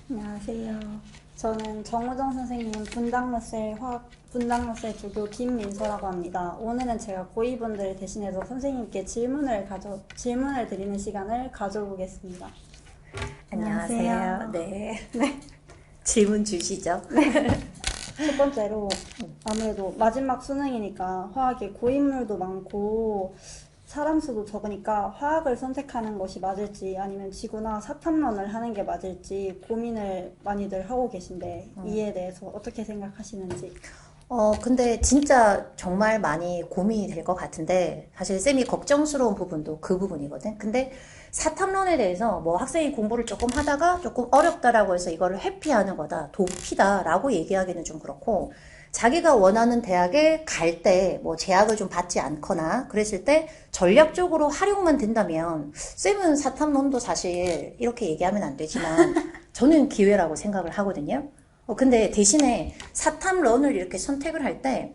안녕하세요. 저는 정우정 선생님 분당로셀 조교 김민서라고 합니다. 오늘은 제가 고이분들을 대신해서 선생님께 질문을 드리는 시간을 가져보겠습니다. 안녕하세요. 네. 질문 주시죠. 첫 번째로 아무래도 마지막 수능이니까 화학에 고인물도 많고 사람 수도 적으니까 화학을 선택하는 것이 맞을지 아니면 지구나 사탐론을 하는 게 맞을지 고민을 많이들 하고 계신데 이에 대해서 어떻게 생각하시는지. 근데 진짜 정말 많이 고민이 될 것 같은데, 사실 쌤이 걱정스러운 부분도 그 부분이거든. 근데 사탐론에 대해서 뭐 학생이 공부를 조금 하다가 조금 어렵다라고 해서 이거를 회피하는 거다, 도피다라고 얘기하기는 좀 그렇고, 자기가 원하는 대학에 갈 때 뭐 제약을 좀 받지 않거나 그랬을 때 전략적으로 활용만 된다면, 쌤은 사탐론도 사실 이렇게 얘기하면 안 되지만 저는 기회라고 생각을 하거든요. 근데 대신에 사탐런을 이렇게 선택을 할 때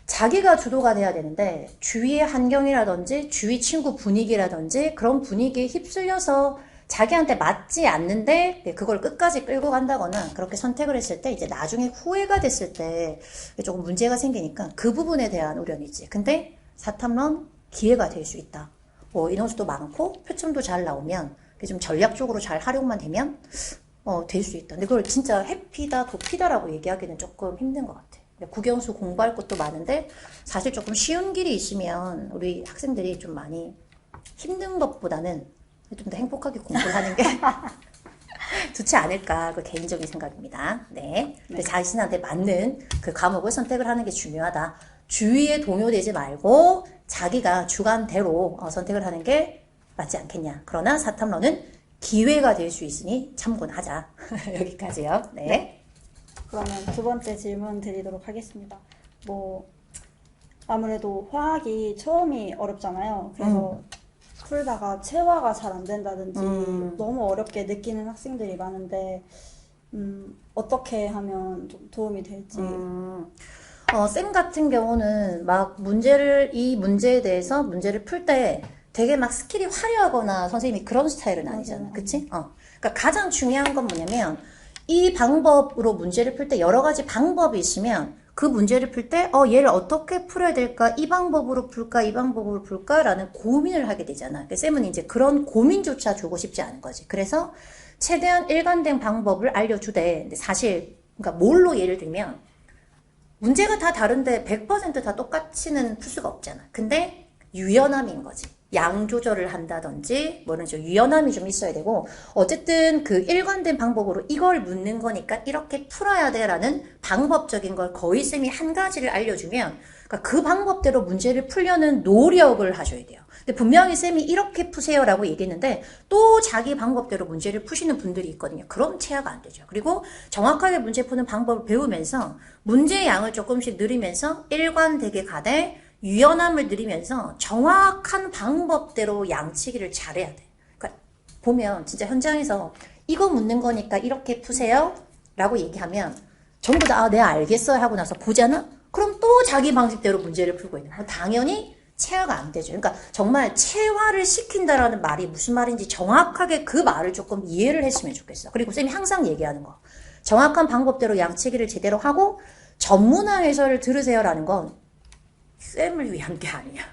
자기가 주도가 돼야 되는데, 주위의 환경이라든지 주위 친구 분위기라든지 그런 분위기에 휩쓸려서 자기한테 맞지 않는데 그걸 끝까지 끌고 간다거나 그렇게 선택을 했을 때 이제 나중에 후회가 됐을 때 조금 문제가 생기니까 그 부분에 대한 우려이지. 근데 사탐런 기회가 될 수 있다. 인원수도 많고 표점도 잘 나오면 좀 전략적으로 잘 활용만 되면 될 수 있다. 근데 그걸 진짜 회피다, 도피다라고 얘기하기는 조금 힘든 것 같아. 국영수 공부할 것도 많은데 사실 조금 쉬운 길이 있으면 우리 학생들이 좀 많이 힘든 것보다는 좀 더 행복하게 공부를 하는 게 좋지 않을까. 그 개인적인 생각입니다. 네. 근데 자신한테 맞는 그 과목을 선택을 하는 게 중요하다. 주위에 동요되지 말고 자기가 주관대로 선택을 하는 게 맞지 않겠냐. 그러나 사탐론은 기회가 될 수 있으니 참고하자. 여기까지요. 네. 그러면 두 번째 질문 드리도록 하겠습니다. 아무래도 화학이 처음이 어렵잖아요. 그래서 풀다가 체화가 잘 안 된다든지 너무 어렵게 느끼는 학생들이 많은데 어떻게 하면 좀 도움이 될지. 쌤 같은 경우는 막 이 문제에 대해서 문제를 풀 때 되게 막 스킬이 화려하거나 선생님이 그런 스타일은 아니잖아. 그치? 그러니까 가장 중요한 건 뭐냐면, 이 방법으로 문제를 풀 때 여러 가지 방법이 있으면 그 문제를 풀 때 얘를 어떻게 풀어야 될까? 이 방법으로 풀까? 이 방법으로 풀까? 라는 고민을 하게 되잖아. 그러니까 쌤은 이제 그런 고민조차 주고 싶지 않은 거지. 그래서 최대한 일관된 방법을 알려주되, 근데 사실 그러니까 뭘로 예를 들면 문제가 다 다른데 100%다 똑같이는 풀 수가 없잖아. 근데 유연함인 거지. 양 조절을 한다든지 뭐는 좀 유연함이 좀 있어야 되고, 어쨌든 그 일관된 방법으로 이걸 묻는 거니까 이렇게 풀어야 돼라는 방법적인 걸 거의 쌤이 한 가지를 알려주면, 그러니까 그 방법대로 문제를 풀려는 노력을 하셔야 돼요. 근데 분명히 쌤이 이렇게 푸세요라고 얘기했는데 또 자기 방법대로 문제를 푸시는 분들이 있거든요. 그럼 체화가 안 되죠. 그리고 정확하게 문제 푸는 방법을 배우면서 문제의 양을 조금씩 늘리면서 일관되게 가되 유연함을 들이면서 정확한 방법대로 양치기를 잘해야 돼. 그러니까 보면 진짜 현장에서 이거 묻는 거니까 이렇게 푸세요 라고 얘기하면 전부 다 네 알겠어요 하고 나서 보잖아? 그럼 또 자기 방식대로 문제를 풀고 있는 거야. 당연히 체화가 안 되죠. 그러니까 정말 체화를 시킨다라는 말이 무슨 말인지 정확하게 그 말을 조금 이해를 했으면 좋겠어. 그리고 쌤이 항상 얘기하는 거, 정확한 방법대로 양치기를 제대로 하고 전문화 해설을 들으세요라는 건 쌤을 위한 게 아니야.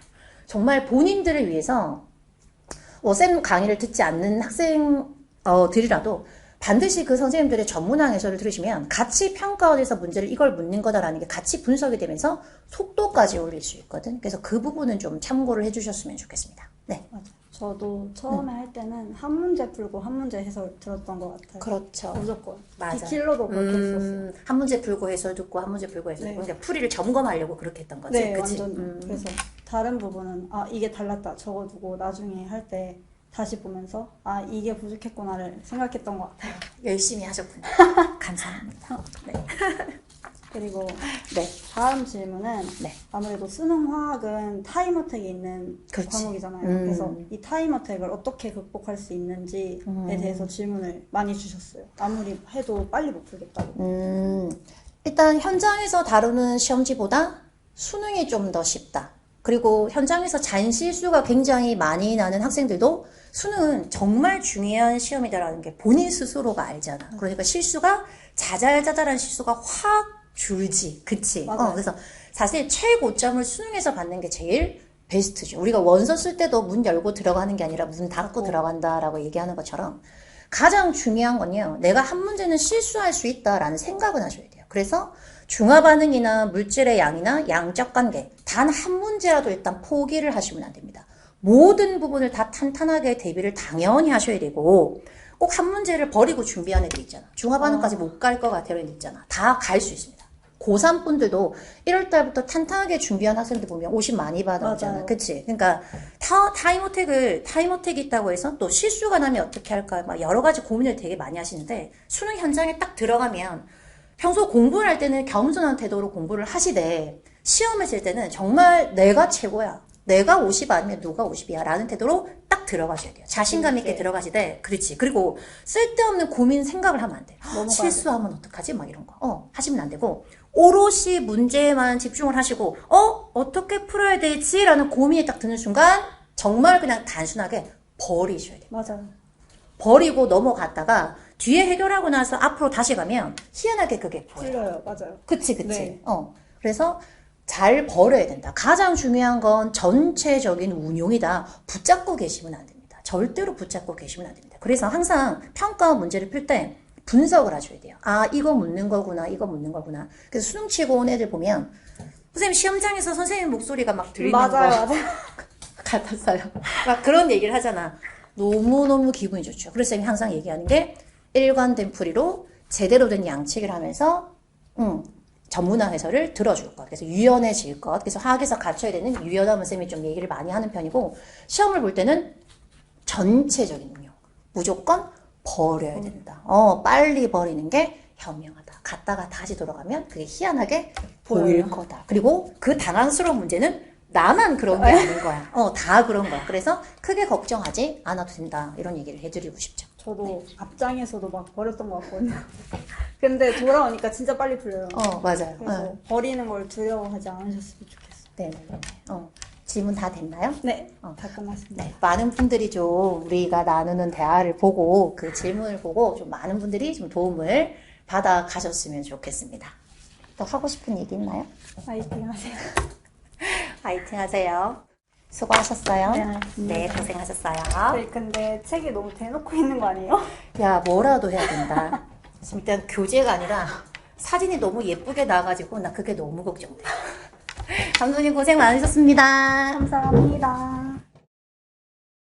정말 본인들을 위해서 쌤 강의를 듣지 않는 학생들이라도 반드시 그 선생님들의 전문화 해설을 들으시면 같이 평가원에서 문제를 이걸 묻는 거다라는 게 같이 분석이 되면서 속도까지 올릴 수 있거든. 그래서 그 부분은 좀 참고를 해주셨으면 좋겠습니다. 네. 맞아요. 저도 처음에 할 때는 한 문제 풀고 한 문제 해설 들었던 것 같아요. 그렇죠. 무조건. 맞아. 비킬로도 그렇게 했었어요. 한 문제 풀고 해설 듣고 한 문제 풀고 해설 듣고. 그러니까 풀이를 점검하려고 그렇게 했던 거지. 네, 그치? 완전. 그래서 다른 부분은 이게 달랐다 적어두고 나중에 할 때 다시 보면서 이게 부족했구나를 생각했던 것 같아요. 열심히 하셨군요. 감사합니다. 네. 그리고 네. 다음 질문은 네. 아무래도 수능화학은 타임어택이 있는 그렇지. 과목이잖아요. 그래서 이 타임어택을 어떻게 극복할 수 있는지에 대해서 질문을 많이 주셨어요. 아무리 해도 빨리 못 풀겠다고. 일단 현장에서 다루는 시험지보다 수능이 좀 더 쉽다. 그리고 현장에서 잔실수가 굉장히 많이 나는 학생들도 수능은 정말 중요한 시험이다라는 게 본인 스스로가 알잖아. 그러니까 실수가 자잘자잘한 실수가 확 줄지. 그치? 맞아요. 그래서 사실 최고점을 수능에서 받는 게 제일 베스트죠. 우리가 원서 쓸 때도 문 열고 들어가는 게 아니라 문 닫고 들어간다라고 얘기하는 것처럼 가장 중요한 건요. 내가 한 문제는 실수할 수 있다라는 생각은 하셔야 돼요. 그래서 중화 반응이나 물질의 양이나 양적 관계 단 한 문제라도 일단 포기를 하시면 안 됩니다. 모든 부분을 다 탄탄하게 대비를 당연히 하셔야 되고 꼭 한 문제를 버리고 준비하는 애들 있잖아. 중화 반응까지 못 갈 것 같아요. 애들 있잖아. 다 갈 수 있습니다. 고3 분들도 1월 달부터 탄탄하게 준비한 학생들 보면 50 많이 받아오잖아. 맞아요. 그치? 그러니까 타임어택이 있다고 해서 또 실수가 나면 어떻게 할까? 막 여러 가지 고민을 되게 많이 하시는데 수능 현장에 딱 들어가면 평소 공부를 할 때는 겸손한 태도로 공부를 하시되 시험을 칠 때는 정말 내가 최고야. 내가 50 아니면 누가 50이야 라는 태도로 딱 들어가셔야 돼요. 자신감 있게 들어가시되 그렇지. 그리고 쓸데없는 고민 생각을 하면 안 돼. 실수하면 어떡하지? 막 이런 거. 하시면 안 되고 오롯이 문제에만 집중을 하시고 어떻게 풀어야 되지? 라는 고민이 딱 드는 순간 정말 그냥 단순하게 버리셔야 돼요. 맞아요. 버리고 넘어갔다가 뒤에 해결하고 나서 앞으로 다시 가면 희한하게 그게 보여요. 틀려요. 맞아요. 그치. 네. 그래서 잘 버려야 된다. 가장 중요한 건 전체적인 운용이다. 붙잡고 계시면 안 됩니다. 절대로 붙잡고 계시면 안 됩니다. 그래서 항상 평가 문제를 풀 때 분석을 하셔야 돼요. 아, 이거 묻는 거구나, 이거 묻는 거구나. 그래서 수능 치고 온 애들 보면 선생님 시험장에서 선생님 목소리가 막 들리는 맞아요. 거 같았어요. 막 그런 얘기를 하잖아. 너무너무 기분이 좋죠. 그래서 쌤이 항상 얘기하는 게 일관된 풀이로 제대로 된 양측을 하면서 전문화 해설을 들어줄 것. 그래서 유연해질 것. 그래서 화학에서 갖춰야 되는 유연함을 쌤이 좀 얘기를 많이 하는 편이고 시험을 볼 때는 전체적인 운용. 무조건 버려야 된다. 빨리 버리는 게 현명하다. 갔다가 다시 돌아가면 그게 희한하게 보일 거다. 그리고 그 당황스러운 문제는 나만 그런 게 아닌 거야. 다 그런 거야. 그래서 크게 걱정하지 않아도 된다. 이런 얘기를 해드리고 싶죠. 저도 앞장에서도 막 버렸던 것 같거든요. 근데 돌아오니까 진짜 빨리 풀려요. 맞아요. 그래서 버리는 걸 두려워하지 않으셨으면 좋겠어요. 네네네. 질문 다 됐나요? 네, 다 끝났습니다. 네, 많은 분들이 좀 우리가 나누는 대화를 보고 그 질문을 보고 좀 많은 분들이 좀 도움을 받아 가셨으면 좋겠습니다. 또 하고 싶은 얘기 있나요? 파이팅 하세요. 화이팅 하세요. 수고하셨어요. 네, 알겠습니다. 네, 고생하셨어요. 네, 근데 책이 너무 대놓고 있는 거 아니에요? 야, 뭐라도 해야 된다. 지금 일단 교재가 아니라 사진이 너무 예쁘게 나와가지고 나 그게 너무 걱정돼. 감독님 고생 많으셨습니다. 감사합니다.